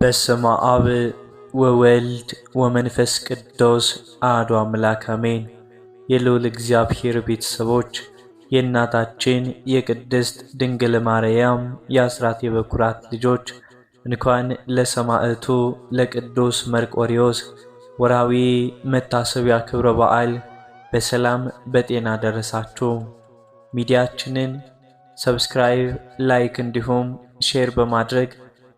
በስመ አብ ወወልድ ወመንፈስ ቅዱስ አሐዱ አምላክ አሜን። የልዑል እግዚአብሔር ቤተሰቦች የእናታችን የቅድስት ድንግል ማርያም የአስራት የበኩራት ልጆች እንኳን ለሰማዕቱ ለቅዱስ መርቆሬዎስ ወርሃዊ መታሰቢያ ክብረ በዓል በሰላም በጤና ደረሳችሁ። ሚዲያችንን ሰብስክራይብ፣ ላይክ እንዲሁም ሼር በማድረግ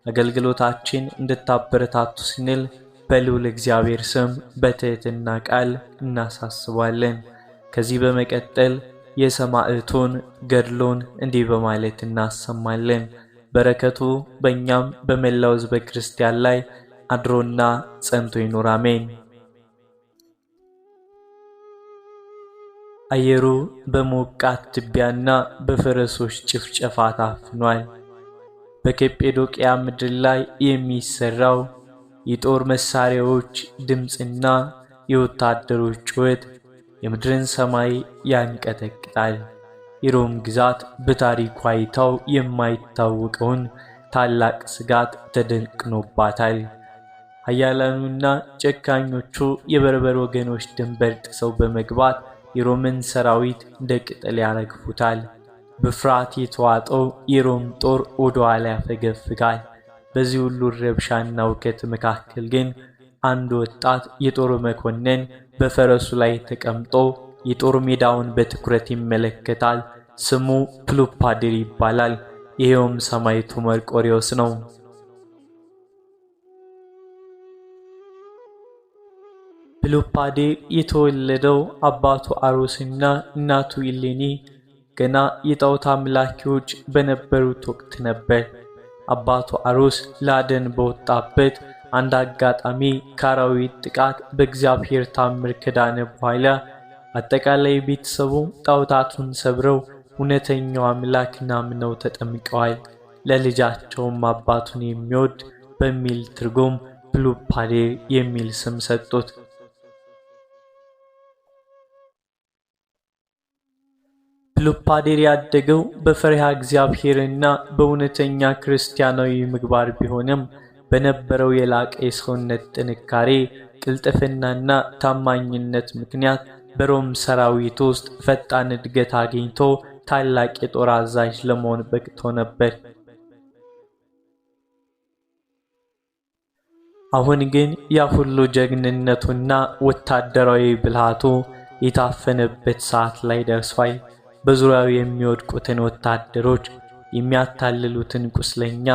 አገልግሎታችን እንድታበረታቱ ስንል በልዑል እግዚአብሔር ስም በትህትና ቃል እናሳስባለን። ከዚህ በመቀጠል የሰማዕቱን ገድሉን እንዲህ በማለት እናሰማለን። በረከቱ በእኛም በመላው ሕዝበ ክርስቲያን ላይ አድሮና ጸንቶ ይኑር አሜን። አየሩ በሞቃት ትቢያና በፈረሶች ጭፍጨፋ ታፍኗል። በኬጴዶቅያ ምድር ላይ የሚሰራው የጦር መሳሪያዎች ድምጽና የወታደሮች ጩኸት የምድርን ሰማይ ያንቀጠቅጣል። የሮም ግዛት በታሪኳ አይታው የማይታወቀውን ታላቅ ስጋት ተደቅኖባታል። ኃያላኑና ጨካኞቹ የበርበር ወገኖች ድንበር ጥሰው በመግባት የሮምን ሰራዊት እንደ ቅጠል ያረግፉታል። በፍርሃት የተዋጠው የሮም ጦር ወደ ኋላ ያፈገፍጋል። በዚህ ሁሉ ረብሻና ውከት መካከል ግን አንድ ወጣት የጦር መኮንን በፈረሱ ላይ ተቀምጦ የጦር ሜዳውን በትኩረት ይመለከታል። ስሙ ፕሉፓድር ይባላል። ይሄውም ሰማዕቱ መርቆሬዎስ ነው። ፕሉፓድር የተወለደው አባቱ አሮስና እናቱ ኢሌኒ ገና የጣዖት አምላኪዎች በነበሩት ወቅት ነበር። አባቱ አሮስ ለአደን በወጣበት አንድ አጋጣሚ ከአራዊት ጥቃት በእግዚአብሔር ታምር ከዳነ በኋላ አጠቃላይ ቤተሰቡ ጣዖታቱን ሰብረው እውነተኛው አምላክን አምነው ተጠምቀዋል። ለልጃቸውም አባቱን የሚወድ በሚል ትርጉም ፕሉፓድር የሚል ስም ሰጡት። ፕሉፓድር ያደገው በፈሪሃ እግዚአብሔርና በእውነተኛ ክርስቲያናዊ ምግባር ቢሆንም በነበረው የላቀ የሰውነት ጥንካሬ፣ ቅልጥፍናና ታማኝነት ምክንያት በሮም ሰራዊት ውስጥ ፈጣን እድገት አግኝቶ ታላቅ የጦር አዛዥ ለመሆን በቅቶ ነበር። አሁን ግን ያ ሁሉ ጀግንነቱና ወታደራዊ ብልሃቱ የታፈነበት ሰዓት ላይ ደርሷል። በዙሪያው የሚወድቁትን ወታደሮች፣ የሚያታልሉትን ቁስለኛ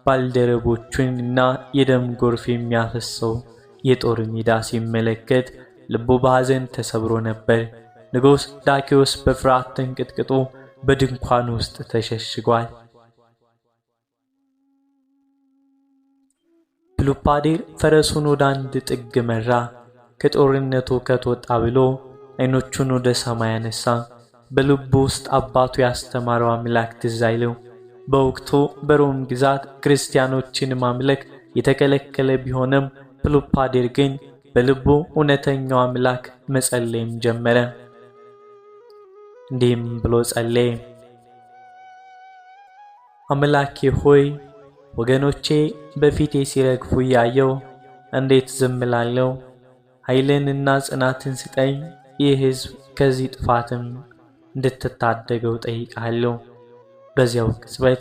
ባልደረቦቹንና የደም ጎርፍ የሚያፈሰው የጦር ሜዳ ሲመለከት ልቡ በሐዘን ተሰብሮ ነበር። ንጉሥ ዳክዮስ በፍርሃት ተንቅጥቅጦ በድንኳን ውስጥ ተሸሽጓል። ፕሉፓድር ፈረሱን ወደ አንድ ጥግ መራ። ከጦርነቱ ከተወጣ ብሎ ዓይኖቹን ወደ ሰማይ አነሳ። በልቡ ውስጥ አባቱ ያስተማረው አምላክ ትዝ አይለው። በወቅቱ በሮም ግዛት ክርስቲያኖችን ማምለክ የተከለከለ ቢሆንም ፕሉፓድር ግን በልቡ እውነተኛው አምላክ መጸለይም ጀመረ። እንዲህም ብሎ ጸለየ። አምላኬ ሆይ ወገኖቼ በፊቴ ሲረግፉ እያየው እንዴት ዝም እላለሁ? ኃይልንና ጽናትን ስጠኝ። ይህ ሕዝብ ከዚህ ጥፋትም እንድትታደገው ጠይቃለሁ። በዚያው ቅጽበት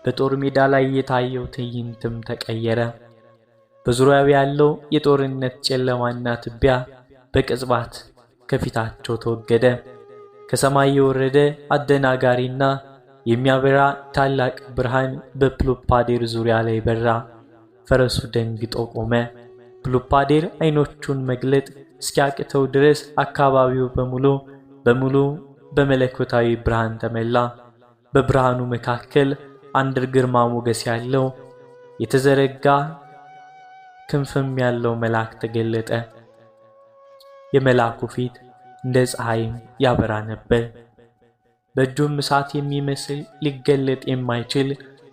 በጦር ሜዳ ላይ የታየው ትዕይንትም ተቀየረ። በዙሪያው ያለው የጦርነት ጨለማና ትቢያ በቅጽበት ከፊታቸው ተወገደ። ከሰማይ የወረደ አደናጋሪና የሚያበራ ታላቅ ብርሃን በፕሉፓድር ዙሪያ ላይ በራ። ፈረሱ ደንግጦ ቆመ። ፕሉፓድር ዓይኖቹን መግለጥ እስኪያቅተው ድረስ አካባቢው በሙሉ በመለኮታዊ ብርሃን ተመላ። በብርሃኑ መካከል አንድ ግርማ ሞገስ ያለው የተዘረጋ ክንፍም ያለው መልአክ ተገለጠ። የመልአኩ ፊት እንደ ፀሐይ ያበራ ነበር። በእጁም እሳት የሚመስል ሊገለጥ የማይችል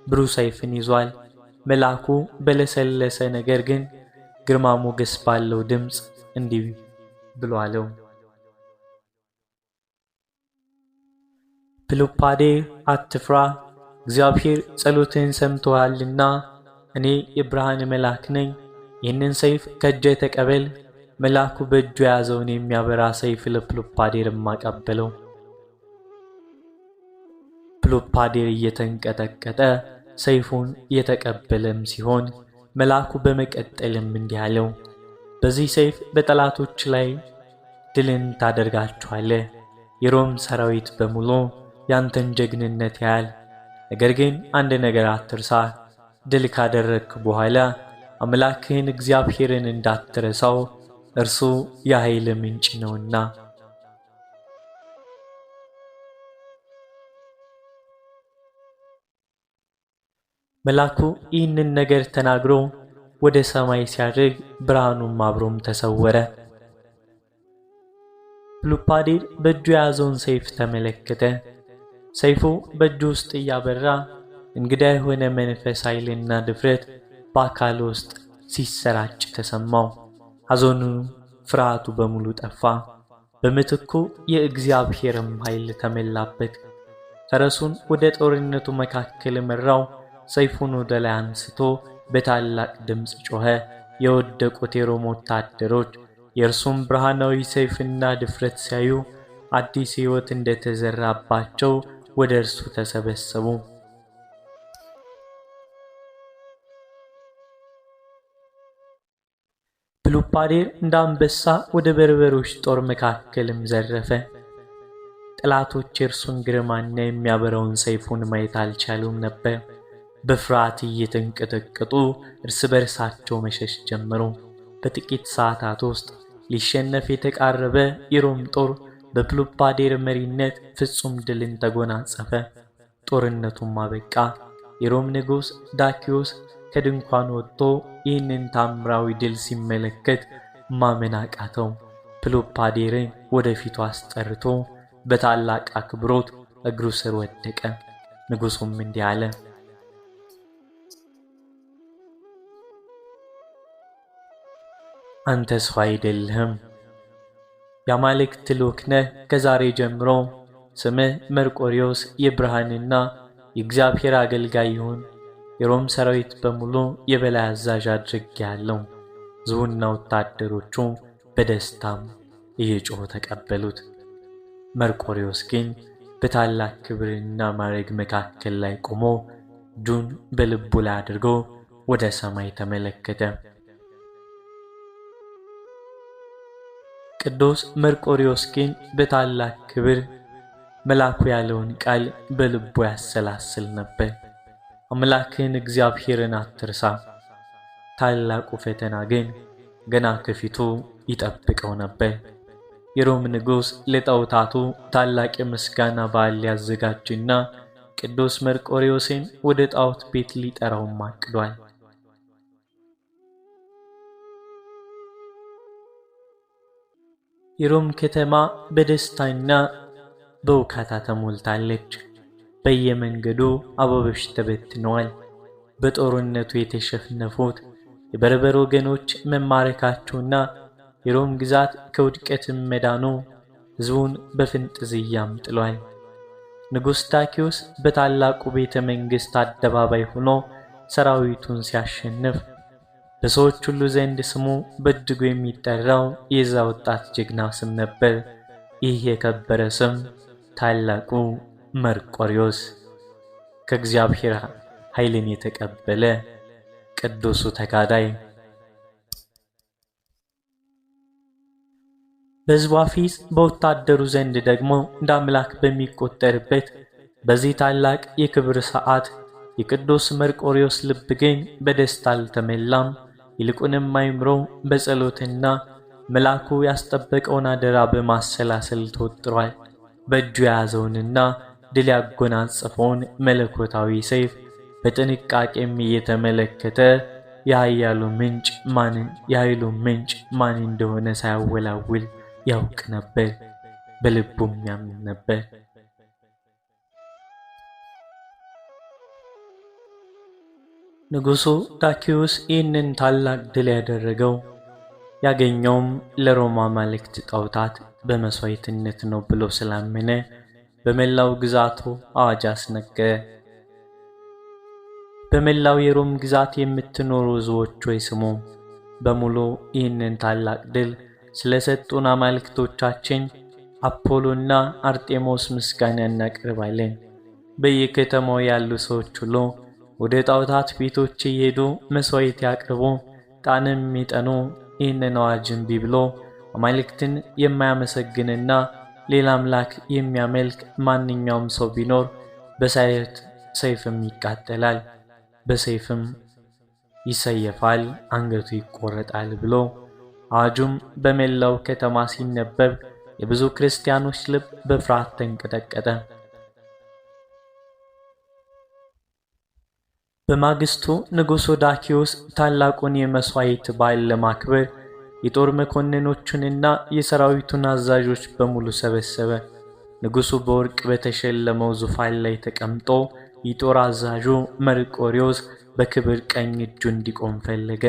ብሩህ ሰይፍን ይዟል። መልአኩ በለሰለሰ ነገር ግን ግርማ ሞገስ ባለው ድምፅ እንዲህ ብሎ አለው። ፕሉፓድር አትፍራ፣ እግዚአብሔር ጸሎትህን ሰምቶሃልና እኔ የብርሃን መልአክ ነኝ፣ ይህንን ሰይፍ ከእጄ ተቀበል። መልአኩ በእጁ የያዘውን የሚያበራ ሰይፍ ለፕሉፓዴርም አቀበለው። ፕሉፓዴር እየተንቀጠቀጠ ሰይፉን የተቀበለም ሲሆን መልአኩ በመቀጠልም እንዲህ አለው፣ በዚህ ሰይፍ በጠላቶች ላይ ድልን ታደርጋቸዋለህ። የሮም ሰራዊት በሙሉ ያንተን ጀግንነት ያያል። ነገር ግን አንድ ነገር አትርሳ፣ ድል ካደረግክ በኋላ አምላክህን እግዚአብሔርን እንዳትረሳው፣ እርሱ የኃይል ምንጭ ነውና። መልአኩ ይህንን ነገር ተናግሮ ወደ ሰማይ ሲያርግ ብርሃኑም አብሮም ተሰወረ። ፕሉፓዴር በእጁ የያዘውን ሰይፍ ተመለከተ። ሰይፉ በእጁ ውስጥ እያበራ እንግዳ የሆነ መንፈስ ኃይልና ድፍረት በአካል ውስጥ ሲሰራጭ ተሰማው። ሐዘኑ፣ ፍርሃቱ በሙሉ ጠፋ። በምትኩ የእግዚአብሔርም ኃይል ተመላበት። ፈረሱን ወደ ጦርነቱ መካከል መራው። ሰይፉን ወደ ላይ አንስቶ በታላቅ ድምፅ ጮኸ። የወደቁት የሮም ወታደሮች የእርሱም ብርሃናዊ ሰይፍና ድፍረት ሲያዩ አዲስ ሕይወት እንደተዘራባቸው ወደ እርሱ ተሰበሰቡ። ፕሉፓዴር እንደ አንበሳ ወደ በርበሮች ጦር መካከልም ዘረፈ። ጠላቶች የእርሱን ግርማና የሚያበራውን ሰይፉን ማየት አልቻሉም ነበር። በፍርሃት እየተንቀጠቀጡ እርስ በርሳቸው መሸሽ ጀመሩ። በጥቂት ሰዓታት ውስጥ ሊሸነፍ የተቃረበ የሮም ጦር በፕሉፓዴር መሪነት ፍጹም ድልን ተጎናጸፈ። ጦርነቱም አበቃ። የሮም ንጉሥ ዳኪዮስ ከድንኳን ወጥቶ ይህንን ታምራዊ ድል ሲመለከት ማመን አቃተው። ፕሉፓዴርን ወደፊቱ አስጠርቶ በታላቅ አክብሮት እግሩ ስር ወደቀ። ንጉሡም እንዲህ አለ፣ አንተ ሰው አይደለህም፣ የአማልክት ልዑክ ነህ። ከዛሬ ጀምሮ ስምህ መርቆሬዎስ የብርሃንና የእግዚአብሔር አገልጋይ ይሁን። የሮም ሰራዊት በሙሉ የበላይ አዛዥ አድርጌሃለሁ። ሕዝቡና ወታደሮቹ በደስታም እየጮኹ ተቀበሉት። መርቆሬዎስ ግን በታላቅ ክብርና ማዕረግ መካከል ላይ ቆሞ እጁን በልቡ ላይ አድርጎ ወደ ሰማይ ተመለከተ። ቅዱስ መርቆሬዎስ ግን በታላቅ ክብር መልአኩ ያለውን ቃል በልቡ ያሰላስል ነበር። አምላክህን እግዚአብሔርን አትርሳ። ታላቁ ፈተና ግን ገና ከፊቱ ይጠብቀው ነበር። የሮም ንጉሥ ለጣዖታቱ ታላቅ የምስጋና በዓል ሊያዘጋጅና ቅዱስ መርቆሬዎስን ወደ ጣዖት ቤት ሊጠራውም አቅዷል። የሮም ከተማ በደስታና በውካታ ተሞልታለች። በየመንገዱ አበቦች ተበትነዋል። በጦርነቱ የተሸነፉት የበርበር ወገኖች መማረካቸውና የሮም ግዛት ከውድቀት መዳኑ ሕዝቡን በፍንጥዝያም ጥሏል። ንጉሥ ዳኪዮስ በታላቁ ቤተ መንግሥት አደባባይ ሆኖ ሰራዊቱን ሲያሸንፍ በሰዎች ሁሉ ዘንድ ስሙ በእጅጉ የሚጠራው የዛ ወጣት ጀግና ስም ነበር። ይህ የከበረ ስም ታላቁ መርቆሬዎስ፣ ከእግዚአብሔር ኃይልን የተቀበለ ቅዱሱ ተጋዳይ። በሕዝቧ ፊት በወታደሩ ዘንድ ደግሞ እንደ አምላክ በሚቆጠርበት በዚህ ታላቅ የክብር ሰዓት የቅዱስ መርቆሬዎስ ልብ ግን በደስታ አልተመላም። ይልቁንም አእምሮው በጸሎትና መልአኩ ያስጠበቀውን አደራ በማሰላሰል ተወጥሯል። በእጁ የያዘውንና ድል ያጎናጸፈውን መለኮታዊ ሰይፍ በጥንቃቄም እየተመለከተ የኃይሉ ምንጭ ማን እንደሆነ ሳያወላውል ያውቅ ነበር፣ በልቡም ያምን ነበር። ንጉሡ ዳኪዮስ ይህንን ታላቅ ድል ያገኘውም ለሮማ አማልክት ጣዖታት በመሥዋዕትነት ነው ብሎ ስላመነ በመላው ግዛቱ አዋጅ አስነገረ። በመላው የሮም ግዛት የምትኖሩ ሕዝቦች ሆይ ስሙ። በሙሉ ይህንን ታላቅ ድል ስለሰጡን አማልክቶቻችን አፖሎና አርጤሞስ ምስጋና እናቀርባለን። በየከተማው ያሉ ሰዎች ሁሉ ወደ ጣዖታት ቤቶች እየሄዱ መሥዋዕት ያቅርቡ፣ ዕጣንም የሚጠኑ ይህንን አዋጅ እምቢ ብሎ አማልክትን የማያመሰግንና ሌላ አምላክ የሚያመልክ ማንኛውም ሰው ቢኖር በሰይፍም ይቃጠላል፣ በሰይፍም ይሰየፋል፣ አንገቱ ይቆረጣል ብሎ አዋጁም በመላው ከተማ ሲነበብ የብዙ ክርስቲያኖች ልብ በፍርሃት ተንቀጠቀጠ። በማግስቱ ንጉሡ ዳኪዎስ ታላቁን የመሥዋዕት በዓል ለማክበር የጦር መኮንኖቹንና የሰራዊቱን አዛዦች በሙሉ ሰበሰበ። ንጉሡ በወርቅ በተሸለመው ዙፋን ላይ ተቀምጦ የጦር አዛዡ መርቆሬዎስ በክብር ቀኝ እጁ እንዲቆም ፈለገ።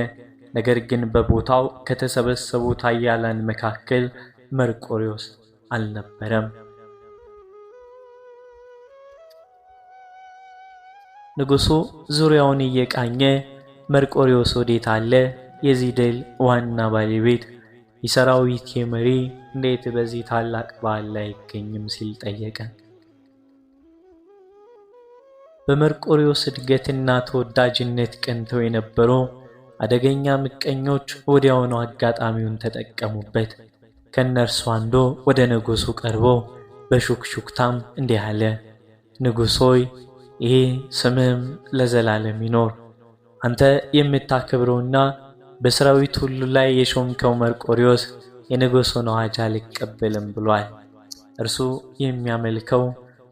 ነገር ግን በቦታው ከተሰበሰቡት ኃያላን መካከል መርቆሬዎስ አልነበረም። ንጉሡ ዙሪያውን እየቃኘ መርቆሬዎስ ወዴት አለ? የዚህ ድል ዋና ባለቤት የሰራዊት መሪ እንዴት በዚህ ታላቅ በዓል ላይ አይገኝም? ሲል ጠየቀ። በመርቆሬዎስ እድገትና ተወዳጅነት ቀንተው የነበሩ አደገኛ ምቀኞች ወዲያውኑ አጋጣሚውን ተጠቀሙበት። ከእነርሱ አንዱ ወደ ንጉሡ ቀርቦ በሹክሹክታም እንዲህ አለ። ንጉሥ ሆይ፣ ይህ ስምህም ለዘላለም ይኖር። አንተ የምታከብረውና በሰራዊት ሁሉ ላይ የሾምከው መርቆሬዎስ የንጉሡን አዋጅ አልቀበልም ብሏል። እርሱ የሚያመልከው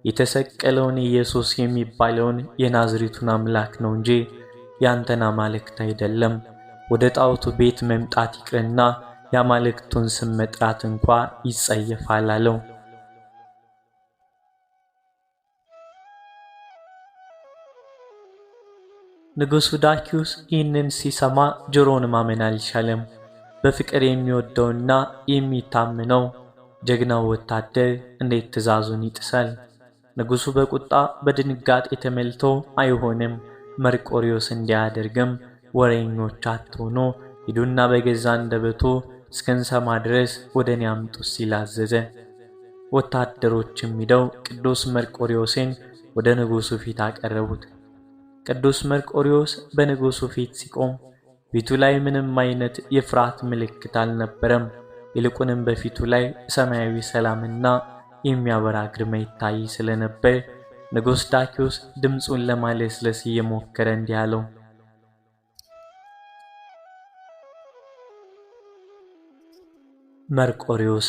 የተሰቀለውን ኢየሱስ የሚባለውን የናዝሬቱን አምላክ ነው እንጂ ያንተን አማልክት አይደለም። ወደ ጣዖቱ ቤት መምጣት ይቅርና የአማልክቱን ስም መጥራት እንኳ ይጸየፋል አለው። ንጉሡ ዳኪዎስ ይህንን ሲሰማ ጆሮውን ማመን አልቻለም። በፍቅር የሚወደውና የሚታምነው ጀግናው ወታደር እንዴት ትእዛዙን ይጥሳል? ንጉሡ በቁጣ በድንጋጤ ተሞልቶ አይሆንም፣ መርቆሬዎስ እንዲያደርግም ወሬኞች አትሆኑ፣ ሂዱና በገዛ አንደበቱ እስክንሰማ ድረስ ወደ እኔ አምጡት ሲል አዘዘ። ወታደሮችም ሄደው ቅዱስ መርቆሬዎስን ወደ ንጉሡ ፊት አቀረቡት። ቅዱስ መርቆሬዎስ በንጉሡ ፊት ሲቆም ፊቱ ላይ ምንም አይነት የፍርሃት ምልክት አልነበረም። ይልቁንም በፊቱ ላይ ሰማያዊ ሰላምና የሚያበራ ግርማ ይታይ ስለነበር ንጉሥ ዳኪዎስ ድምፁን ለማለስለስ እየሞከረ እንዲህ አለው። መርቆሬዎስ፣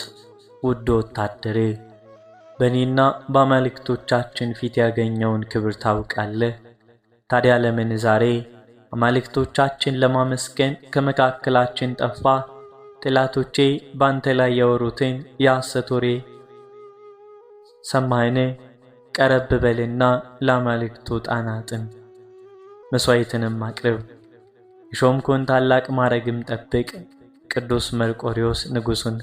ውድ ወታደሬ፣ በእኔና በአማልክቶቻችን ፊት ያገኘውን ክብር ታውቃለህ። ታዲያ ለምን ዛሬ አማልክቶቻችን ለማመስገን ከመካከላችን ጠፋ? ጠላቶቼ ባንተ ላይ ያወሩትን የሐሰት ወሬ ሰማህን? ቀረብ በልና ለአማልክቱ ዕጣን አጥን፣ መሥዋዕትንም አቅርብ፣ የሾምከውን ታላቅ ማዕረግም ጠብቅ። ቅዱስ መርቆሬዎስ ንጉሡን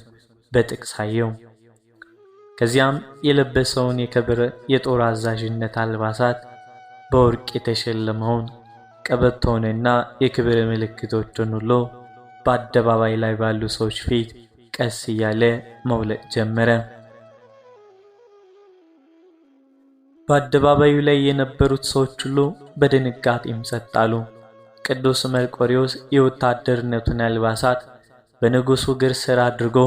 በጥቅስ አየው። ከዚያም የለበሰውን የክብር የጦር አዛዥነት አልባሳት፣ በወርቅ የተሸለመውን ቀበቶውንና የክብር ምልክቶችን ሁሉ በአደባባይ ላይ ባሉ ሰዎች ፊት ቀስ እያለ መውለቅ ጀመረ። በአደባባዩ ላይ የነበሩት ሰዎች ሁሉ በድንጋጤም ጸጥ አሉ። ቅዱስ መርቆሬዎስ የወታደርነቱን አልባሳት በንጉሡ እግር ስር አድርጎ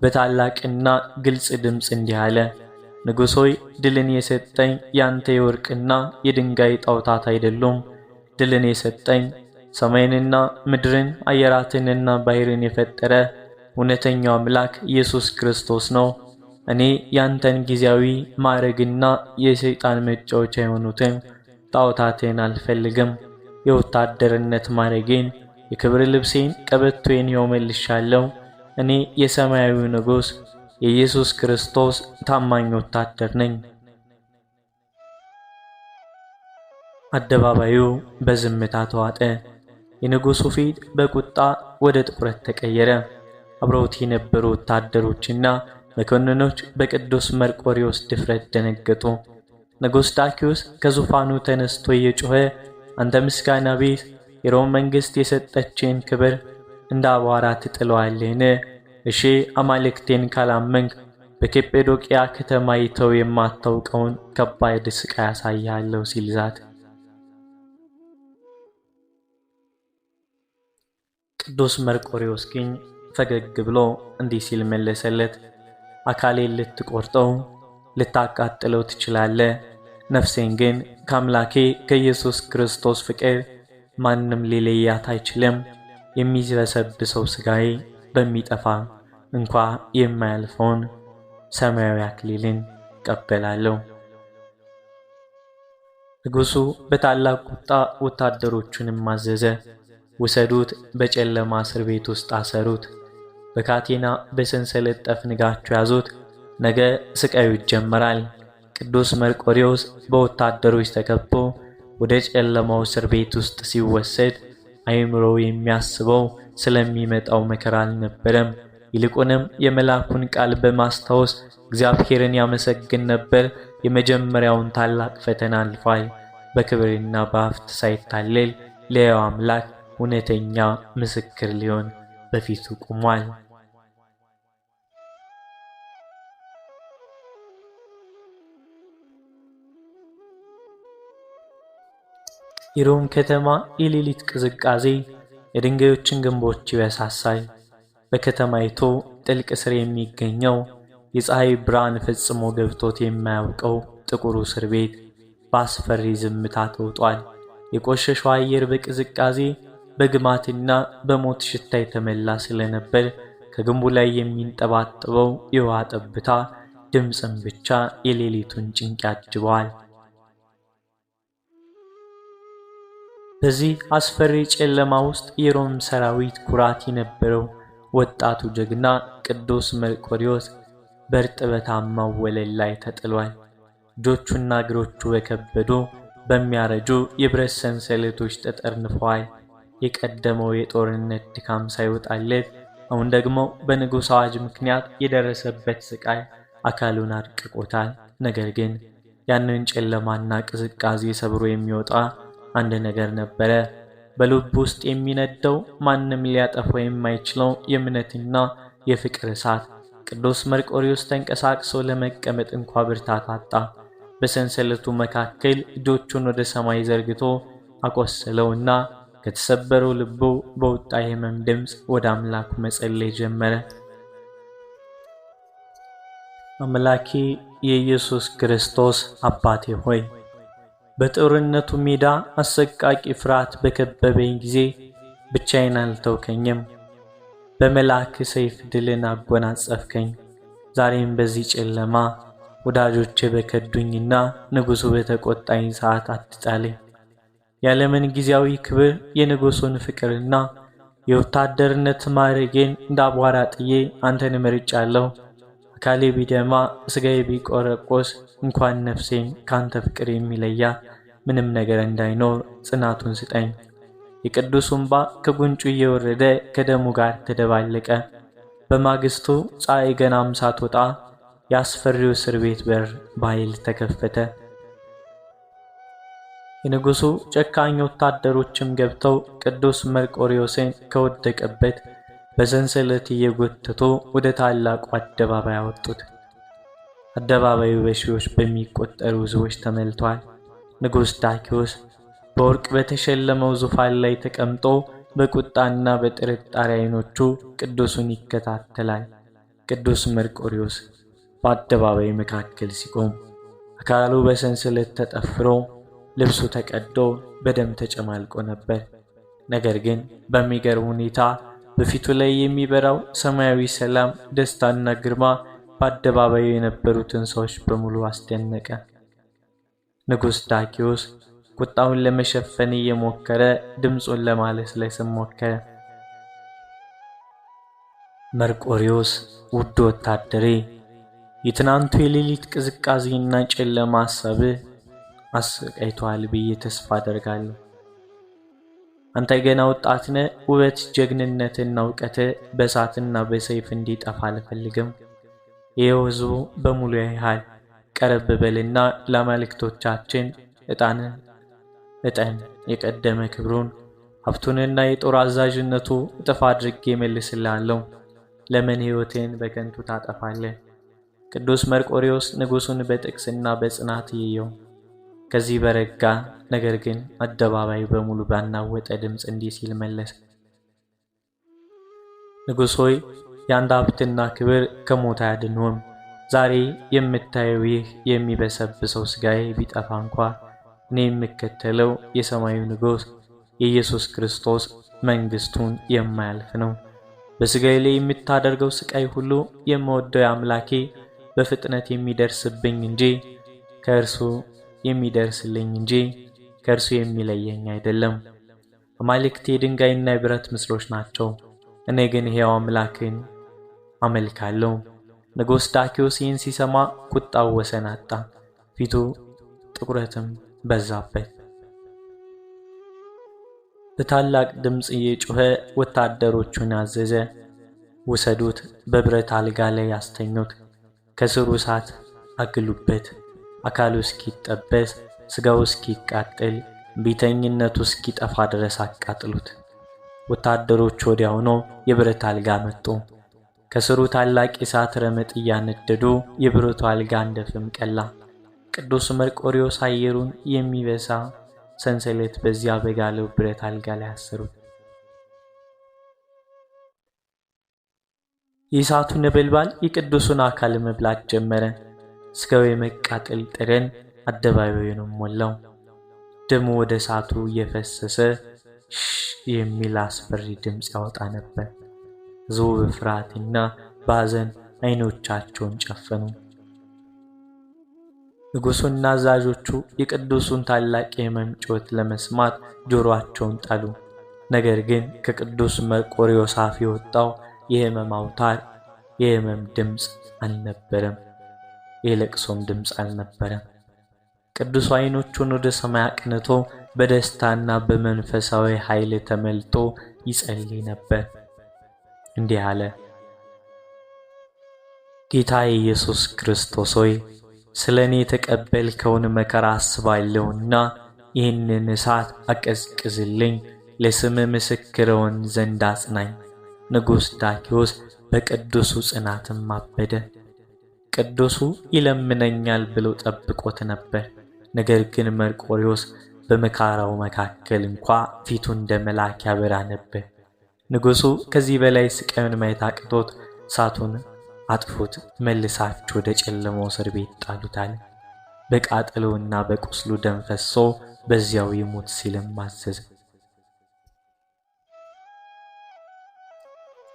በታላቅና ግልጽ ድምፅ እንዲህ አለ። ንጉሥ ሆይ፣ ድልን የሰጠኝ ያንተ የወርቅና የድንጋይ ጣዖታት አይደሉም። ድልን የሰጠኝ ሰማይንና ምድርን አየራትንና ባሕርን የፈጠረ እውነተኛው አምላክ ኢየሱስ ክርስቶስ ነው። እኔ ያንተን ጊዜያዊ ማዕረግና የሰይጣን መጫወቻ የሆኑትን ጣዖታትን አልፈልግም። የወታደርነት ማዕረጌን፣ የክብር ልብሴን፣ ቀበቶዬን ይኸው መልሻለሁ። እኔ የሰማያዊው ንጉሥ የኢየሱስ ክርስቶስ ታማኝ ወታደር ነኝ። አደባባዩ በዝምታ ተዋጠ። የንጉሡ ፊት በቁጣ ወደ ጥቁረት ተቀየረ። አብረውት የነበሩ ወታደሮችና መኮንኖች በቅዱስ መርቆሬዎስ ድፍረት ደነገጡ። ንጉሥ ዳኪዎስ ከዙፋኑ ተነስቶ እየጮኸ አንተ ምስጋና ቢስ የሮም መንግሥት የሰጠችን ክብር እንደ አቧራ ትጥለዋለህን? እሺ አማልክቴን ካላመንክ በኬጴዶቅያ ከተማ ይተው የማታውቀውን ከባድ ስቃይ ያሳያለሁ ሲል ዛተ። ቅዱስ መርቆሬዎስ ግን ፈገግ ብሎ እንዲህ ሲል መለሰለት፣ አካሌን ልትቆርጠው ልታቃጥለው ትችላለህ፣ ነፍሴን ግን ከአምላኬ ከኢየሱስ ክርስቶስ ፍቅር ማንም ሊለያት አይችልም። የሚበሰብሰው ሥጋዬ በሚጠፋ እንኳ የማያልፈውን ሰማያዊ አክሊልን እቀበላለሁ። ንጉሡ በታላቅ ቁጣ ወታደሮቹንም አዘዘ። ውሰዱት፣ በጨለማ እስር ቤት ውስጥ አሰሩት፣ በካቴና በሰንሰለት ጠፍንጋችሁ ያዙት፣ ነገ ስቃዩ ይጀመራል። ቅዱስ መርቆሬዎስ በወታደሮች ተከቦ ወደ ጨለማው እስር ቤት ውስጥ ሲወሰድ አእምሮው የሚያስበው ስለሚመጣው መከራ አልነበረም። ይልቁንም የመልአኩን ቃል በማስታወስ እግዚአብሔርን ያመሰግን ነበር። የመጀመሪያውን ታላቅ ፈተና አልፏል። በክብርና በሀብት ሳይታለል ለሕያው አምላክ እውነተኛ ምስክር ሊሆን በፊቱ ቆሟል። የሮም ከተማ የሌሊት ቅዝቃዜ የድንጋዮችን ግንቦች ይበሳሳል። በከተማይቱ ጥልቅ ስር የሚገኘው የፀሐይ ብርሃን ፈጽሞ ገብቶት የማያውቀው ጥቁሩ እስር ቤት በአስፈሪ ዝምታ ተውጧል። የቆሸሸው አየር በቅዝቃዜ በግማትና በሞት ሽታ የተመላ ስለነበር ከግንቡ ላይ የሚንጠባጠበው የውሃ ጠብታ ድምፅም ብቻ የሌሊቱን ጭንቅ ያጅበዋል። በዚህ አስፈሪ ጨለማ ውስጥ የሮም ሰራዊት ኩራት የነበረው ወጣቱ ጀግና ቅዱስ መርቆሬዎስ በእርጥበታማው ወለል ላይ ተጥሏል። እጆቹና እግሮቹ በከበዱ በሚያረጁ የብረት ሰንሰለቶች ተጠርንፈዋል። የቀደመው የጦርነት ድካም ሳይወጣለት አሁን ደግሞ በንጉሥ አዋጅ ምክንያት የደረሰበት ስቃይ አካሉን አድቅቆታል። ነገር ግን ያንን ጨለማና ቅዝቃዜ ሰብሮ የሚወጣ አንድ ነገር ነበረ። በልቡ ውስጥ የሚነደው ማንም ሊያጠፋው የማይችለው የእምነትና የፍቅር እሳት። ቅዱስ መርቆሬዎስ ተንቀሳቅሶ ለመቀመጥ እንኳ ብርታት አጣ። በሰንሰለቱ መካከል እጆቹን ወደ ሰማይ ዘርግቶ አቆሰለውና ከተሰበረው ልቡ በወጣ የሕመም ድምፅ ወደ አምላኩ መጸለይ ጀመረ። አምላኬ የኢየሱስ ክርስቶስ አባቴ ሆይ፣ በጦርነቱ ሜዳ አሰቃቂ ፍርሃት በከበበኝ ጊዜ ብቻዬን አልተውከኝም። በመልአክ ሰይፍ ድልን አጎናጸፍከኝ። ዛሬም በዚህ ጨለማ ወዳጆቼ በከዱኝና ንጉሡ በተቆጣኝ ሰዓት አትጣለኝ። የዓለምን ጊዜያዊ ክብር፣ የንጉሡን ፍቅርና የወታደርነት ማዕረጌን እንደ አቧራ ጥዬ አንተን መርጫለሁ። አካሌ ቢደማ ሥጋዬ ቢቆረቆስ እንኳን ነፍሴን ካንተ ፍቅር የሚለያ ምንም ነገር እንዳይኖር ጽናቱን ስጠኝ። የቅዱሱ እንባ ከጉንጩ እየወረደ ከደሙ ጋር ተደባለቀ። በማግስቱ ፀሐይ ገናም ሳትወጣ የአስፈሪው እስር ቤት በር በኃይል ተከፈተ። የንጉሡ ጨካኝ ወታደሮችም ገብተው ቅዱስ መርቆሬዎስን ከወደቀበት በሰንሰለት እየጎተቱ ወደ ታላቁ አደባባይ አወጡት። አደባባዩ በሺዎች በሚቆጠሩ ሕዝቦች ተሞልቷል። ንጉሥ ዳክዮስ በወርቅ በተሸለመው ዙፋን ላይ ተቀምጦ በቁጣና በጥርጣሬ ዓይኖቹ ቅዱሱን ይከታተላል። ቅዱስ መርቆሬዎስ በአደባባይ መካከል ሲቆም አካሉ በሰንሰለት ተጠፍሮ ልብሱ ተቀዶ በደም ተጨማልቆ ነበር። ነገር ግን በሚገርም ሁኔታ በፊቱ ላይ የሚበራው ሰማያዊ ሰላም፣ ደስታና ግርማ በአደባባዩ የነበሩትን ሰዎች በሙሉ አስደነቀ። ንጉሥ ዳክዮስ ቁጣውን ለመሸፈን እየሞከረ ድምፁን ለማለስለስ ሞከረ። መርቆሬዎስ ውድ ወታደሬ፣ የትናንቱ የሌሊት ቅዝቃዜና ጨለማ ሐሳብህ አሰቃይቶሃል ብዬ ተስፋ አደርጋለሁ። አንተ ገና ወጣት ነህ። ውበት፣ ጀግንነትና እውቀትህ በእሳትና በሰይፍ እንዲጠፋ አልፈልግም። ይኸው ሕዝቡ በሙሉ ያይሃል። ቀረብ በልና ለአማልክቶቻችን ዕጣን የቀደመ ክብሩን ሀብቱንና የጦር አዛዥነቱ እጥፍ አድርጌ እመልስልሃለሁ። ለምን ሕይወቴን በከንቱ ታጠፋለህ? ቅዱስ መርቆሬዎስ ንጉሡን በጥቅስና በጽናት ይየው። ከዚህ በረጋ ነገር ግን አደባባይ በሙሉ ባናወጠ ድምፅ እንዲህ ሲል መለሰ። ንጉሥ ሆይ፣ የአንድ ሀብትና ክብር ከሞት አያድንዎም። ዛሬ የምታየው ይህ የሚበሰብሰው ሥጋዬ ቢጠፋ እንኳ እኔ የምከተለው የሰማዩ ንጉሥ የኢየሱስ ክርስቶስ መንግሥቱን የማያልፍ ነው። በሥጋዬ ላይ የምታደርገው ሥቃይ ሁሉ የምወደው የአምላኬ በፍጥነት የሚደርስብኝ እንጂ ከእርሱ የሚደርስልኝ እንጂ ከእርሱ የሚለየኝ አይደለም። አማልክት የድንጋይና የብረት ምስሎች ናቸው፣ እኔ ግን ሕያው አምላክን አመልካለሁ። ንጉሥ ዳክዮስ ይህን ሲሰማ ቁጣው ወሰን አጣ፣ ፊቱ ጥቁረትም በዛበት። በታላቅ ድምፅ እየጮኸ ወታደሮቹን አዘዘ። ውሰዱት፣ በብረት አልጋ ላይ ያስተኙት፣ ከስሩ እሳት አግሉበት፣ አካሉ እስኪጠበስ ሥጋው እስኪቃጠል ቢተኝነቱ እስኪጠፋ ድረስ አቃጥሉት። ወታደሮቹ ወዲያውኑ የብረት አልጋ መጡ። ከስሩ ታላቅ የእሳት ረመጥ እያነደዱ የብረቱ አልጋ እንደ ፍም ቀላ። ቅዱስ መርቆሬዎስ አየሩን የሚበሳ ሰንሰለት በዚያ በጋለው ብረት አልጋ ላይ አሰሩት። የእሳቱ ነበልባል የቅዱሱን አካል መብላት ጀመረ። ሥጋው የመቃጠል ጠረን አደባባዩንም ሞላው። ደሙ ወደ እሳቱ እየፈሰሰ የሚል አስፈሪ ድምፅ ያወጣ ነበር። ሕዝቡ በፍርሃትና በሐዘን ዓይኖቻቸውን ጨፈኑ። ንጉሡና አዛዦቹ የቅዱሱን ታላቅ የሕመም ጩኸት ለመስማት ጆሮአቸውን ጣሉ። ነገር ግን ከቅዱስ መርቆሬዎስ አፍ የወጣው የሕመም አውታር የሕመም ድምፅ አልነበረም፣ የለቅሶም ድምፅ አልነበረም። ቅዱሱ ዓይኖቹን ወደ ሰማይ አቅንቶ በደስታና በመንፈሳዊ ኃይል ተመልቶ ይጸልይ ነበር። እንዲህ አለ። ጌታ ኢየሱስ ክርስቶስ ሆይ፣ ስለ እኔ የተቀበልከውን መከራ አስባለሁና ይህንን እሳት አቀዝቅዝልኝ፣ ለስም ምስክር እሆን ዘንድ አጽናኝ። ንጉሥ ዳክዮስ በቅዱሱ ጽናትም አበደ። ቅዱሱ ይለምነኛል ብሎ ጠብቆት ነበር። ነገር ግን መርቆሬዎስ በመከራው መካከል እንኳ ፊቱ እንደ መልአክ ያበራ ነበር። ንጉሡ ከዚህ በላይ ስቃዩን ማየት አቅቶት እሳቱን አጥፉት፣ መልሳችሁ ወደ ጨለማው እስር ቤት ጣሉት አለ። በቃጠሎውና በቁስሉ ደም ፈሶ በዚያው ይሞት ሲልም አዘዘ።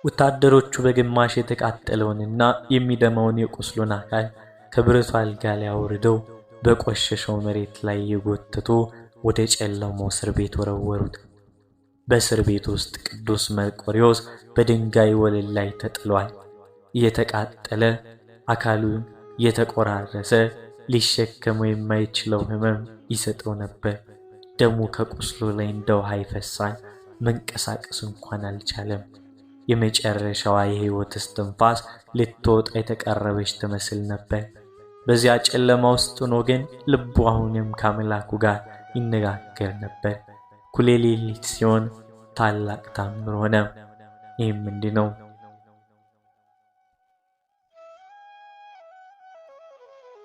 ወታደሮቹ በግማሽ የተቃጠለውንና የሚደማውን የቁስሉን አካል ከብረቱ አልጋ ላይ አውርደው በቆሸሸው መሬት ላይ የጎተቱ ወደ ጨለማው እስር ቤት ወረወሩት። በእስር ቤት ውስጥ ቅዱስ መርቆሬዎስ በድንጋይ ወለል ላይ ተጥሏል። እየተቃጠለ አካሉን እየተቆራረሰ ሊሸከመው የማይችለው ሕመም ይሰጠው ነበር። ደሙ ከቁስሉ ላይ እንደ ውሃ ይፈሳል። መንቀሳቀስ እንኳን አልቻለም። የመጨረሻዋ የሕይወት እስትንፋስ ልትወጣ የተቃረበች ትመስል ነበር። በዚያ ጨለማ ውስጥ ሆኖ ግን ልቡ አሁንም ከአምላኩ ጋር ይነጋገር ነበር። እኩለ ሌሊት ሲሆን ታላቅ ታምር ሆነ። ይህም ምንድን ነው?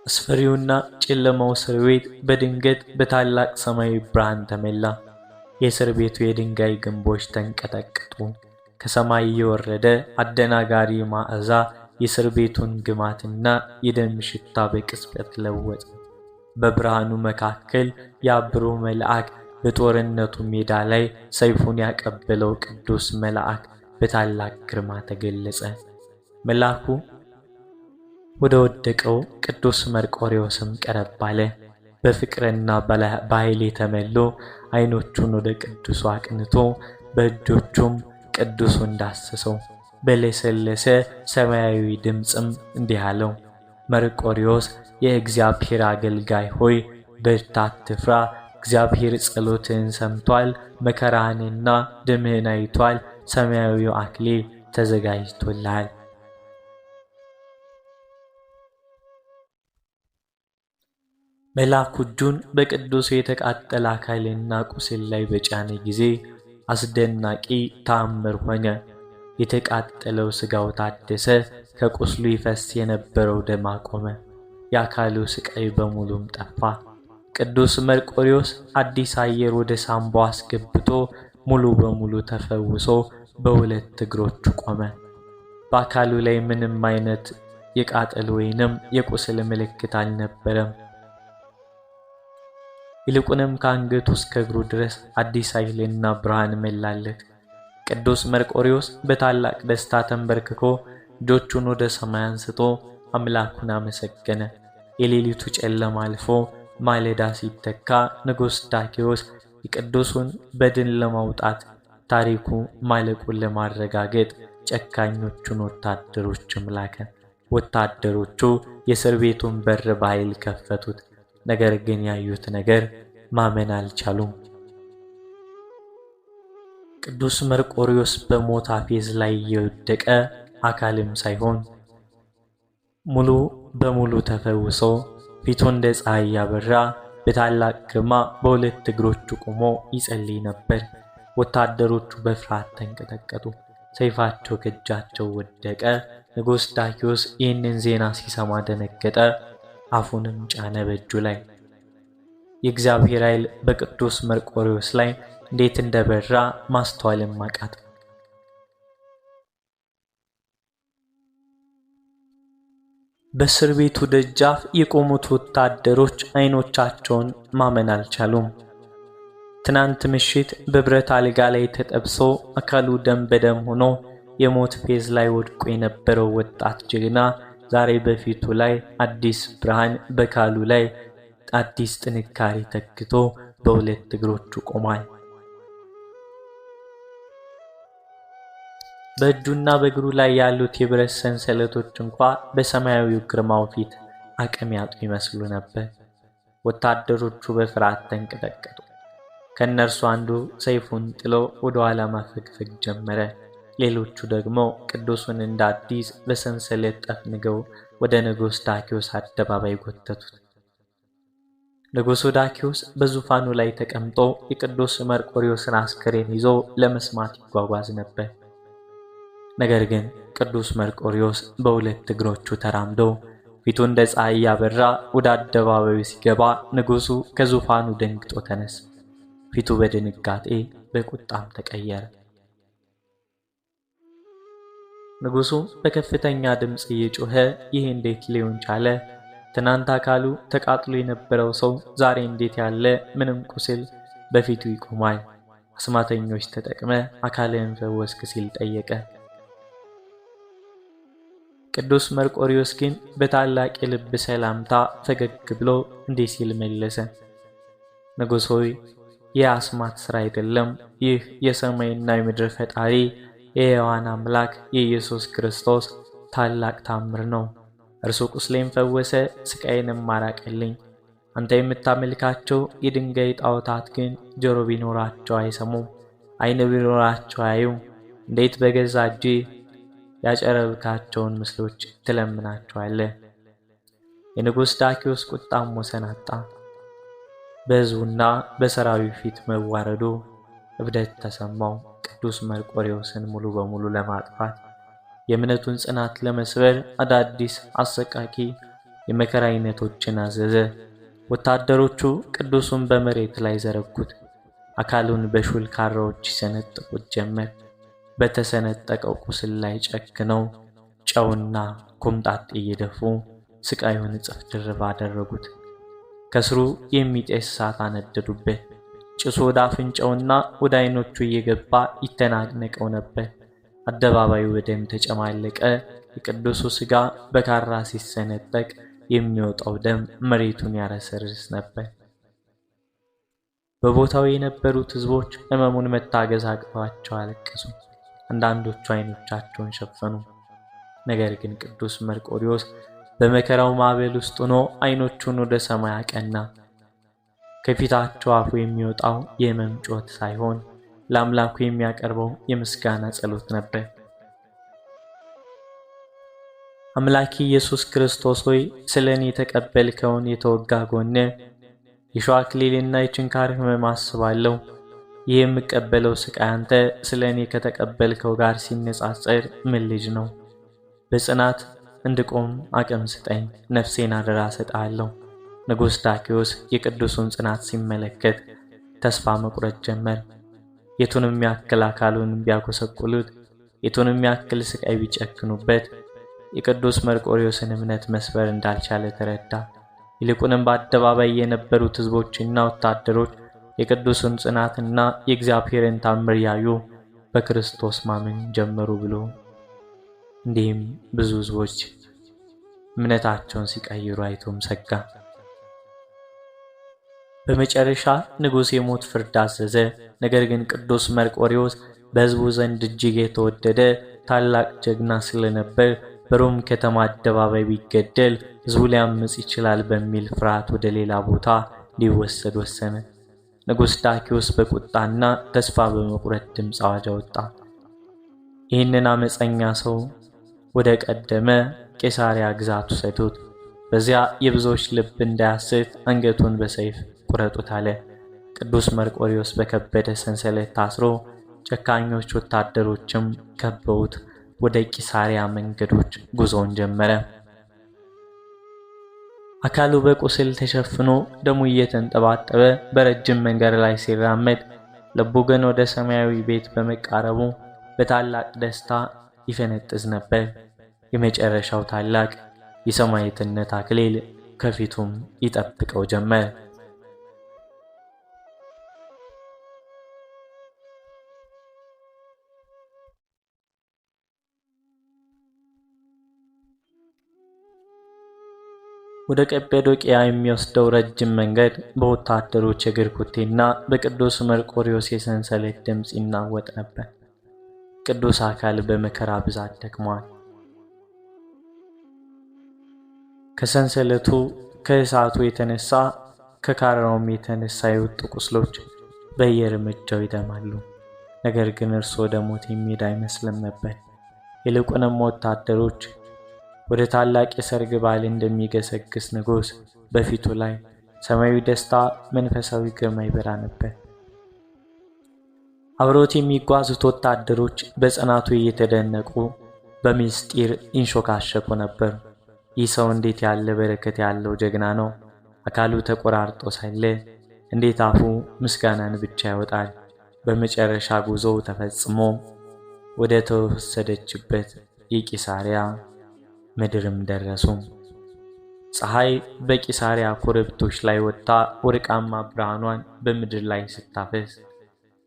አስፈሪውና ጨለማው እስር ቤት በድንገት በታላቅ ሰማያዊ ብርሃን ተሞላ። የእስር ቤቱ የድንጋይ ግንቦች ተንቀጠቀጡ። ከሰማይ የወረደ አደናጋሪ መዓዛ የእስር ቤቱን ግማትና የደም ሽታ በቅጽበት ለወጠ። በብርሃኑ መካከል የብሩህ መልአክ በጦርነቱ ሜዳ ላይ ሰይፉን ያቀበለው ቅዱስ መልአክ በታላቅ ግርማ ተገለጸ። መልአኩ ወደ ወደቀው ቅዱስ መርቆሬዎስም ቀረብ አለ። በፍቅርና በኃይል የተመሎ ዓይኖቹን ወደ ቅዱሱ አቅንቶ በእጆቹም ቅዱሱን ዳሰሰው። በለሰለሰ ሰማያዊ ድምፅም እንዲህ አለው፣ መርቆሬዎስ የእግዚአብሔር አገልጋይ ሆይ በርታ፣ አትፍራ። እግዚአብሔር ጸሎትህን ሰምቷል፣ መከራህንና ደምህን አይቷል። ሰማያዊው አክሊል ተዘጋጅቶልሃል። መልአኩ እጁን በቅዱሱ የተቃጠለ አካልና ቁስል ላይ በጫነ ጊዜ አስደናቂ ተአምር ሆነ። የተቃጠለው ሥጋው ታደሰ፣ ከቁስሉ ይፈስ የነበረው ደም አቆመ፣ የአካሉ ሥቃይ በሙሉም ጠፋ። ቅዱስ መርቆሬዎስ አዲስ አየር ወደ ሳምባው አስገብቶ ሙሉ በሙሉ ተፈውሶ በሁለት እግሮቹ ቆመ። በአካሉ ላይ ምንም አይነት የቃጠል ወይንም የቁስል ምልክት አልነበረም። ይልቁንም ከአንገቱ እስከ እግሩ ድረስ አዲስ ኃይልና ብርሃን መላለት። ቅዱስ መርቆሬዎስ በታላቅ ደስታ ተንበርክኮ እጆቹን ወደ ሰማይ አንስቶ አምላኩን አመሰገነ። የሌሊቱ ጨለማ አልፎ ማለዳ ሲተካ ንጉሥ ዳኪዎስ የቅዱሱን በድን ለማውጣት ታሪኩ ማለቁን ለማረጋገጥ ጨካኞቹን ወታደሮችም ላከ። ወታደሮቹ የእስር ቤቱን በር በኃይል ከፈቱት። ነገር ግን ያዩት ነገር ማመን አልቻሉም። ቅዱስ መርቆሬዎስ በሞት አፌዝ ላይ የወደቀ አካልም ሳይሆን ሙሉ በሙሉ ተፈውሶ ፊቱ እንደ ፀሐይ ያበራ በታላቅ ግርማ በሁለት እግሮቹ ቆሞ ይጸልይ ነበር። ወታደሮቹ በፍርሃት ተንቀጠቀጡ። ሰይፋቸው ከእጃቸው ወደቀ። ንጉሥ ዳኪዎስ ይህንን ዜና ሲሰማ ደነገጠ፣ አፉንም ጫነ በእጁ ላይ። የእግዚአብሔር ኃይል በቅዱስ መርቆሬዎስ ላይ እንዴት እንደበራ ማስተዋልም አቃተው። በእስር ቤቱ ደጃፍ የቆሙት ወታደሮች ዓይኖቻቸውን ማመን አልቻሉም። ትናንት ምሽት በብረት አልጋ ላይ ተጠብሶ አካሉ ደም በደም ሆኖ የሞት ፌዝ ላይ ወድቆ የነበረው ወጣት ጀግና ዛሬ በፊቱ ላይ አዲስ ብርሃን፣ በካሉ ላይ አዲስ ጥንካሬ ተክቶ በሁለት እግሮቹ ቆሟል። በእጁና በእግሩ ላይ ያሉት የብረት ሰንሰለቶች እንኳ በሰማያዊው ግርማው ፊት አቅም ያጡ ይመስሉ ነበር። ወታደሮቹ በፍርሃት ተንቀጠቀጡ። ከእነርሱ አንዱ ሰይፉን ጥሎ ወደ ኋላ ማፈግፈግ ጀመረ። ሌሎቹ ደግሞ ቅዱሱን እንደ አዲስ በሰንሰለት ጠፍንገው ወደ ንጉሥ ዳኪዎስ አደባባይ ጎተቱት። ንጉሡ ዳኪዎስ በዙፋኑ ላይ ተቀምጦ የቅዱስ መርቆሬዎስን አስከሬን ይዞ ለመስማት ይጓጓዝ ነበር። ነገር ግን ቅዱስ መርቆሬዎስ በሁለት እግሮቹ ተራምዶ ፊቱ እንደ ፀሐይ ያበራ ወደ አደባባዩ ሲገባ ንጉሡ ከዙፋኑ ደንግጦ ተነሳ። ፊቱ በድንጋጤ በቁጣም ተቀየረ። ንጉሡ በከፍተኛ ድምፅ እየጮኸ ይህ እንዴት ሊሆን ቻለ? ትናንት አካሉ ተቃጥሎ የነበረው ሰው ዛሬ እንዴት ያለ ምንም ቁስል በፊቱ ይቆማል? አስማተኞች ተጠቅመ አካልህን ፈወስክ ሲል ጠየቀ። ቅዱስ መርቆሬዎስ ግን በታላቅ የልብ ሰላምታ ፈገግ ብሎ እንዲህ ሲል መለሰ። ንጉሥ ሆይ፣ ይህ አስማት ሥራ አይደለም። ይህ የሰማይና የምድር ፈጣሪ የሕያዋን አምላክ የኢየሱስ ክርስቶስ ታላቅ ታምር ነው። እርሱ ቁስሌን ፈወሰ፣ ሥቃዬንም አራቀልኝ። አንተ የምታመልካቸው የድንጋይ ጣዖታት ግን ጆሮ ቢኖራቸው አይሰሙም፣ ዓይን ቢኖራቸው አያዩም። እንዴት በገዛ እጄ ያጨረብካቸውን ምስሎች ትለምናቸዋለህ? የንጉሥ ዳኪዎስ ቁጣም ወሰን አጣ። በሕዝቡና በሰራዊቱ ፊት መዋረዱ እብደት ተሰማው። ቅዱስ መርቆሬዎስን ሙሉ በሙሉ ለማጥፋት የእምነቱን ጽናት ለመስበር አዳዲስ አሰቃቂ የመከራ አይነቶችን አዘዘ። ወታደሮቹ ቅዱሱን በመሬት ላይ ዘረጉት። አካሉን በሹል ካራዎች ይሰነጥቁት ጀመር። በተሰነጠቀው ቁስል ላይ ጨክነው ጨውና ኮምጣጤ እየደፉ ስቃዩን እጥፍ ድርብ አደረጉት። ከስሩ የሚጤስ እሳት አነደዱበት። ጭሱ ወደ አፍንጫውና ወደ ዓይኖቹ እየገባ ይተናነቀው ነበር። አደባባዩ በደም ተጨማለቀ። የቅዱሱ ሥጋ በካራ ሲሰነጠቅ የሚወጣው ደም መሬቱን ያረሰርስ ነበር። በቦታው የነበሩት ሕዝቦች ሕመሙን መታገዝ አቅቷቸው አለቀሱ። አንዳንዶቹ ዓይኖቻቸውን ሸፈኑ። ነገር ግን ቅዱስ መርቆሬዎስ በመከራው ማዕበል ውስጥ ሆኖ ዓይኖቹን ወደ ሰማይ አቀና። ከፊታቸው አፉ የሚወጣው የሕመም ጩኸት ሳይሆን ለአምላኩ የሚያቀርበው የምስጋና ጸሎት ነበር። አምላኬ ኢየሱስ ክርስቶስ ሆይ ስለ እኔ የተቀበልከውን የተወጋ ጎን የሾህ አክሊልና የችንካር ሕመም አስባለሁ። ይህ የምቀበለው ሥቃይ አንተ ስለ እኔ ከተቀበልከው ጋር ሲነጻጸር ምን ልጅ ነው? በጽናት እንድቆም አቅም ስጠኝ፣ ነፍሴን አደራ እሰጥሃለሁ። ንጉሥ ዳክዮስ የቅዱሱን ጽናት ሲመለከት ተስፋ መቁረጥ ጀመር። የቱንም ያክል አካሉን ቢያጎሰቁሉት፣ የቱንም ያክል ሥቃይ ቢጨክኑበት የቅዱስ መርቆሬዎስን እምነት መስበር እንዳልቻለ ተረዳ። ይልቁንም በአደባባይ የነበሩት ሕዝቦችና ወታደሮች የቅዱሱን ጽናትና የእግዚአብሔርን ታምር ያዩ በክርስቶስ ማመን ጀመሩ ብሎ እንዲህም ብዙ ሕዝቦች እምነታቸውን ሲቀይሩ አይቶም ሰጋ። በመጨረሻ ንጉሥ የሞት ፍርድ አዘዘ። ነገር ግን ቅዱስ መርቆሬዎስ በሕዝቡ ዘንድ እጅግ የተወደደ ታላቅ ጀግና ስለነበር በሮም ከተማ አደባባይ ቢገደል ሕዝቡ ሊያምጽ ይችላል በሚል ፍርሃት ወደ ሌላ ቦታ ሊወሰድ ወሰነ። ንጉሥ ዳክዮስ በቁጣና ተስፋ በመቁረጥ ድምፅ አዋጅ አወጣ። ይህንን አመፀኛ ሰው ወደ ቀደመ ቄሳርያ ግዛት ውሰዱት፣ በዚያ የብዙዎች ልብ እንዳያስት አንገቱን በሰይፍ ቁረጡት አለ። ቅዱስ መርቆሬዎስ በከበደ ሰንሰለት ታስሮ ጨካኞች ወታደሮችም ከበውት ወደ ቂሳርያ መንገዶች ጉዞውን ጀመረ። አካሉ በቁስል ተሸፍኖ ደሙ እየተንጠባጠበ በረጅም መንገድ ላይ ሲራመድ፣ ልቡ ግን ወደ ሰማያዊ ቤት በመቃረቡ በታላቅ ደስታ ይፈነጥዝ ነበር። የመጨረሻው ታላቅ የሰማዕትነት አክሊል ከፊቱም ይጠብቀው ጀመር። ወደ ቀጰዶቅያ የሚወስደው ረጅም መንገድ በወታደሮች እግር ኩቴና በቅዱስ መርቆሬዎስ የሰንሰለት ድምፅ ይናወጥ ነበር። ቅዱስ አካል በመከራ ብዛት ደክሟል። ከሰንሰለቱ ከእሳቱ የተነሳ ከካራውም የተነሳ የወጡ ቁስሎች በየእርምጃው ይደማሉ። ነገር ግን እርሱ ወደ ሞት የሚሄድ አይመስልም ነበር። ይልቁንም ወታደሮች ወደ ታላቅ የሰርግ በዓል እንደሚገሰግስ ንጉሥ በፊቱ ላይ ሰማያዊ ደስታ፣ መንፈሳዊ ግርማ ይበራ ነበር። አብሮት የሚጓዙት ወታደሮች በጽናቱ እየተደነቁ በምስጢር ይንሾካሸኩ ነበር። ይህ ሰው እንዴት ያለ በረከት ያለው ጀግና ነው! አካሉ ተቆራርጦ ሳለ እንዴት አፉ ምስጋናን ብቻ ያወጣል! በመጨረሻ ጉዞው ተፈጽሞ ወደ ተወሰደችበት የቂሳርያ ምድርም ደረሱ። ፀሐይ በቂሳርያ ኮረብቶች ላይ ወጥታ ወርቃማ ብርሃኗን በምድር ላይ ስታፈስ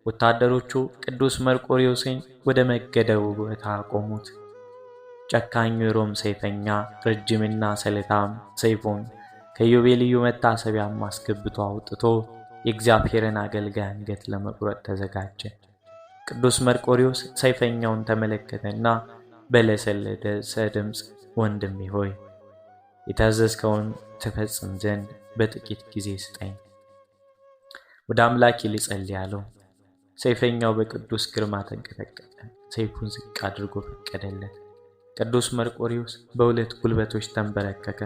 ወታደሮቹ ቅዱስ መርቆሬዎስን ወደ መገደው ቦታ አቆሙት። ጨካኙ የሮም ሰይፈኛ ረጅምና ስለታም ሰይፉን ከኢዮቤልዩ መታሰቢያም አስገብቶ አውጥቶ የእግዚአብሔርን አገልጋይ አንገት ለመቁረጥ ተዘጋጀ። ቅዱስ መርቆሬዎስ ሰይፈኛውን ተመለከተና በለሰለሰ ድምፅ ወንድሜ ሆይ የታዘዝከውን ትፈጽም ዘንድ በጥቂት ጊዜ ስጠኝ፣ ወደ አምላኬ ልጸልይ አለው። ሰይፈኛው በቅዱስ ግርማ ተንቀጠቀጠ። ሰይፉን ዝቅ አድርጎ ፈቀደለት። ቅዱስ መርቆሬዎስ በሁለት ጉልበቶች ተንበረከከ።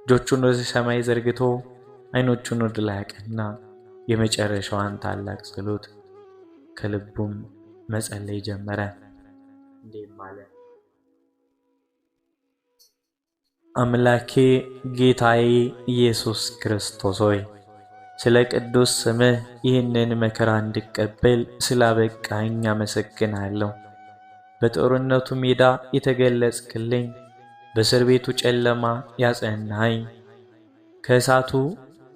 እጆቹን ወደ ሰማይ ዘርግቶ ዓይኖቹን ወደ ላይ አቀና። የመጨረሻዋን ታላቅ ጸሎት ከልቡም መጸለይ ጀመረ። እንዲህም አለ። አምላኬ ጌታዬ ኢየሱስ ክርስቶስ ሆይ ስለ ቅዱስ ስምህ ይህንን መከራ እንድቀበል ስላበቃኝ አመሰግናለሁ። በጦርነቱ ሜዳ የተገለጽክልኝ፣ በእስር ቤቱ ጨለማ ያጸናኸኝ፣ ከእሳቱ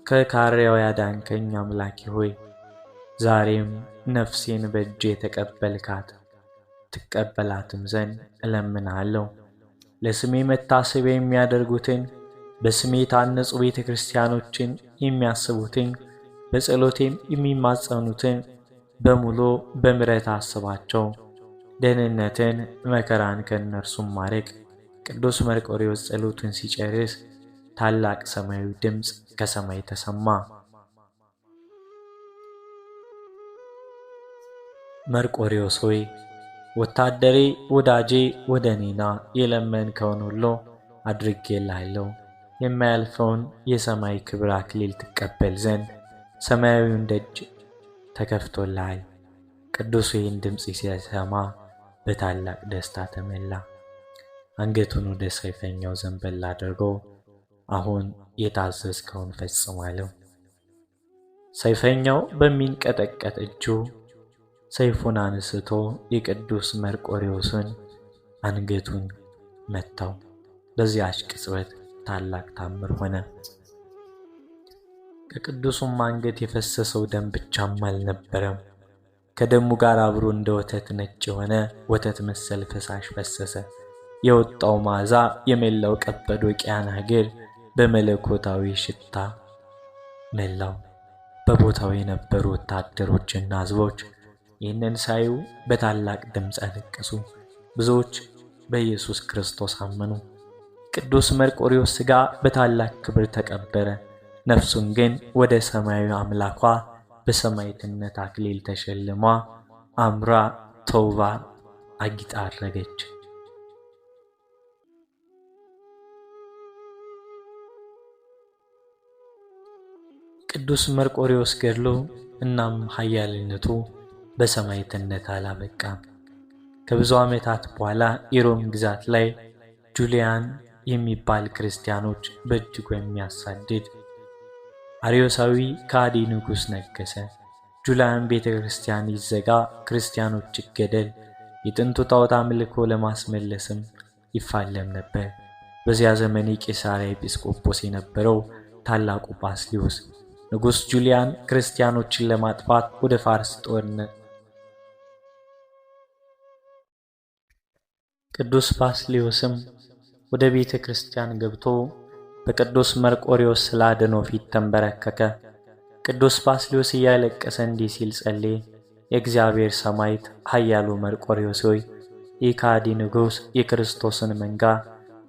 ከካሬው ያዳንከኝ አምላኬ ሆይ ዛሬም ነፍሴን በእጄ የተቀበልካት ትቀበላትም ዘንድ እለምናለሁ። ለስሜ መታሰቢያ የሚያደርጉትን፣ በስሜ የታነጹ ቤተ ክርስቲያኖችን የሚያስቡትን፣ በጸሎቴም የሚማጸኑትን በሙሉ በምሕረት አስባቸው። ደህንነትን፣ መከራን ከእነርሱም ማረክ። ቅዱስ መርቆሬዎስ ጸሎቱን ሲጨርስ ታላቅ ሰማያዊ ድምፅ ከሰማይ ተሰማ። መርቆሬዎስ ሆይ ወታደሬ ወዳጄ ወደ እኔ ና፣ የለመንከውን ሁሉ አድርጌልሃለሁ። የማያልፈውን የሰማይ ክብር አክሊል ትቀበል ዘንድ ሰማያዊውን ደጅ ተከፍቶልሃል። ቅዱሱ ይህን ድምፅ ሲሰማ በታላቅ ደስታ ተመላ። አንገቱን ወደ ሰይፈኛው ዘንበል አድርጎ አሁን የታዘዝከውን ፈጽም አለው። ሰይፈኛው በሚንቀጠቀጥ እጁ ሰይፉን አንስቶ የቅዱስ መርቆሬዎስን አንገቱን መታው። በዚያች ቅጽበት ታላቅ ታምር ሆነ። ከቅዱሱም አንገት የፈሰሰው ደም ብቻም አልነበረም። ከደሙ ጋር አብሮ እንደ ወተት ነጭ የሆነ ወተት መሰል ፈሳሽ ፈሰሰ። የወጣው መዓዛ የመላው ቀጰዶቅያን ሀገር በመለኮታዊ ሽታ መላው። በቦታው የነበሩ ወታደሮችና ሕዝቦች ይህንን ሳዩ በታላቅ ድምፅ አለቀሱ። ብዙዎች በኢየሱስ ክርስቶስ አመኑ። ቅዱስ መርቆሬዎስ ሥጋ በታላቅ ክብር ተቀበረ። ነፍሱን ግን ወደ ሰማያዊ አምላኳ በሰማዕትነት አክሊል ተሸልማ አምራ ተውባ አጊጣ አረገች። ቅዱስ መርቆሬዎስ ገድሉ እናም ኃያልነቱ በሰማዕትነት አላበቃም። ከብዙ ዓመታት በኋላ የሮም ግዛት ላይ ጁሊያን የሚባል ክርስቲያኖች በእጅጉ የሚያሳድድ አርዮሳዊ ከሃዲ ንጉሥ ነገሰ። ጁሊያን ቤተ ክርስቲያን ይዘጋ፣ ክርስቲያኖች ይገደል፣ የጥንቱ ጣዖት አምልኮ ለማስመለስም ይፋለም ነበር። በዚያ ዘመን የቄሳርያ ኤጲስቆጶስ የነበረው ታላቁ ባስልዮስ ንጉሥ ጁሊያን ክርስቲያኖችን ለማጥፋት ወደ ፋርስ ጦርነት ቅዱስ ባስልዮስም ወደ ቤተ ክርስቲያን ገብቶ በቅዱስ መርቆሬዎስ ስላድነው ፊት ተንበረከከ። ቅዱስ ባስልዮስ እያለቀሰ እንዲህ ሲል ጸለየ። የእግዚአብሔር ሰማዕት ኃያሉ መርቆሬዎስ ሆይ፣ ይህ ከሃዲ ንጉሥ የክርስቶስን መንጋ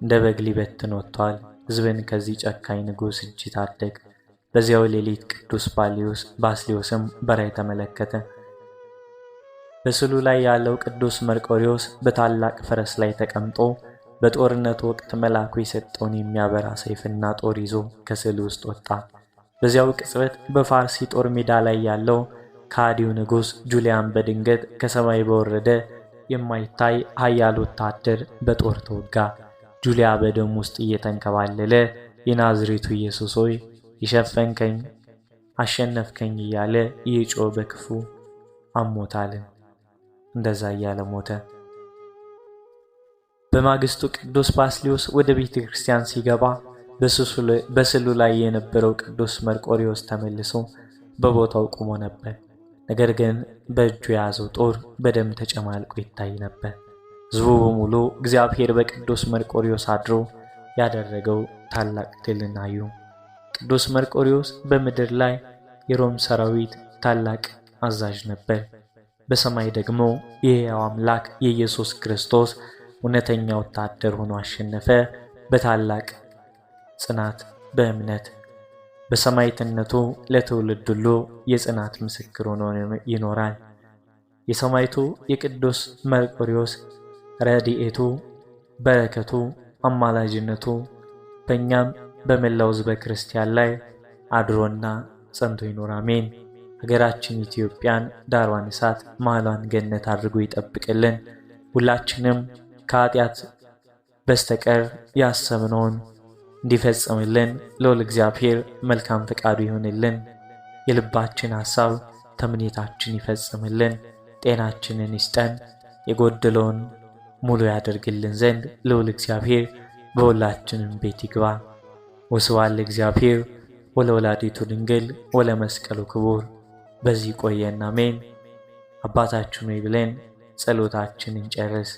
እንደ በግ ሊበትን ወጥቷል። ሕዝብን ከዚህ ጨካኝ ንጉሥ እጅ ታደግ። በዚያው ሌሊት ቅዱስ ባስልዮስም በራእይ ተመለከተ። በስዕሉ ላይ ያለው ቅዱስ መርቆሬዎስ በታላቅ ፈረስ ላይ ተቀምጦ በጦርነቱ ወቅት መልአኩ የሰጠውን የሚያበራ ሰይፍና ጦር ይዞ ከስዕሉ ውስጥ ወጣ። በዚያው ቅጽበት በፋርስ ጦር ሜዳ ላይ ያለው ከሃዲው ንጉሥ ጁሊያን በድንገት ከሰማይ በወረደ የማይታይ ኃያል ወታደር በጦር ተወጋ። ጁሊያ በደም ውስጥ እየተንከባለለ የናዝሬቱ ኢየሱስ ሆይ የሸፈንከኝ አሸነፍከኝ እያለ እየጮኸ በክፉ አሞታል። እንደዛ እያለ ሞተ። በማግስቱ ቅዱስ ባስልዮስ ወደ ቤተ ክርስቲያን ሲገባ በስዕሉ ላይ የነበረው ቅዱስ መርቆሬዎስ ተመልሶ በቦታው ቆሞ ነበር። ነገር ግን በእጁ የያዘው ጦር በደም ተጨማልቆ ይታይ ነበር። ሕዝቡ በሙሉ እግዚአብሔር በቅዱስ መርቆሬዎስ አድሮ ያደረገው ታላቅ ድልን አዩ። ቅዱስ መርቆሬዎስ በምድር ላይ የሮም ሰራዊት ታላቅ አዛዥ ነበር። በሰማይ ደግሞ የሕያው አምላክ የኢየሱስ ክርስቶስ እውነተኛ ወታደር ሆኖ አሸነፈ። በታላቅ ጽናት በእምነት በሰማዕትነቱ ለትውልድ ሁሉ የጽናት ምስክር ሆኖ ይኖራል። የሰማዕቱ የቅዱስ መርቆሬዎስ ረድኤቱ፣ በረከቱ፣ አማላጅነቱ በእኛም በመላው ሕዝበ ክርስቲያን ላይ አድሮና ጸንቶ ይኖር፣ አሜን። ሀገራችን ኢትዮጵያን ዳሯን እሳት መሃሏን ገነት አድርጎ ይጠብቅልን። ሁላችንም ከኃጢአት በስተቀር ያሰብነውን እንዲፈጽምልን ልዑል እግዚአብሔር መልካም ፈቃዱ ይሁንልን። የልባችን ሐሳብ ተምኔታችን ይፈጽምልን። ጤናችንን ይስጠን። የጎደለውን ሙሉ ያደርግልን ዘንድ ልዑል እግዚአብሔር በሁላችንም ቤት ይግባ። ወስብሐት ለእግዚአብሔር ወለወላዲቱ ድንግል ወለመስቀሉ ክቡር። በዚህ ቆየን፣ አሜን። አባታችን ሆይ ብለን ጸሎታችንን ጨርስ።